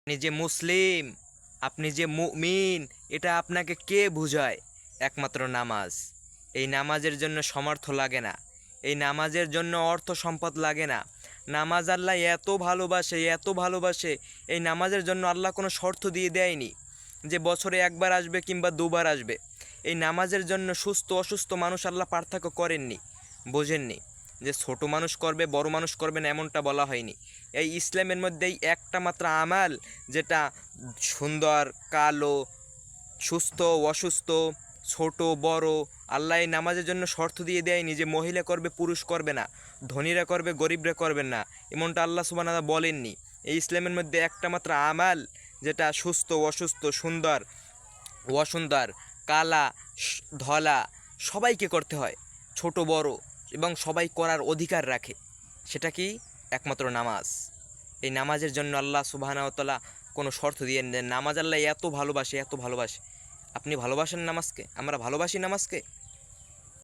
আপনি যে মুসলিম, আপনি যে মুমিন, এটা আপনাকে কে বুঝায়? একমাত্র নামাজ। এই নামাজের জন্য সমর্থ লাগে না, এই নামাজের জন্য অর্থ সম্পদ লাগে না। নামাজ আল্লাহ এত ভালোবাসে, এত ভালোবাসে, এই নামাজের জন্য আল্লাহ কোনো শর্ত দিয়ে দেয়নি যে বছরে একবার আসবে কিংবা দুবার আসবে। এই নামাজের জন্য সুস্থ অসুস্থ মানুষ আল্লাহ পার্থক্য করেননি, বোঝেননি যে ছোট মানুষ করবে বড় মানুষ করবে না, এমনটা বলা হয়নি। এই ইসলামের মধ্যেই একটা মাত্র আমাল যেটা সুন্দর কালো, সুস্থ অসুস্থ, ছোট বড়, আল্লাহ এই নামাজের জন্য শর্ত দিয়ে দেয়নি যে মহিলা করবে পুরুষ করবে না, ধনীরা করবে গরিবরা করবেন না, এমনটা আল্লাহ সুবহানাহু ওয়া তাআলা বলেননি। এই ইসলামের মধ্যে একটা মাত্র আমাল যেটা সুস্থ অসুস্থ, সুন্দর অসুন্দর, কালা ধলা, সবাইকে করতে হয়, ছোট বড়, এবং সবাই করার অধিকার রাখে। সেটা কি? একমাত্র নামাজ। এই নামাজের জন্য আল্লাহ সুবহানাহু ওয়া তাআলা কোনো শর্ত দিয়ে দেন। নামাজ আল্লাহ এত ভালোবাসে, এত ভালোবাসে। আপনি ভালোবাসেন নামাজকে? আমরা ভালোবাসি নামাজকে।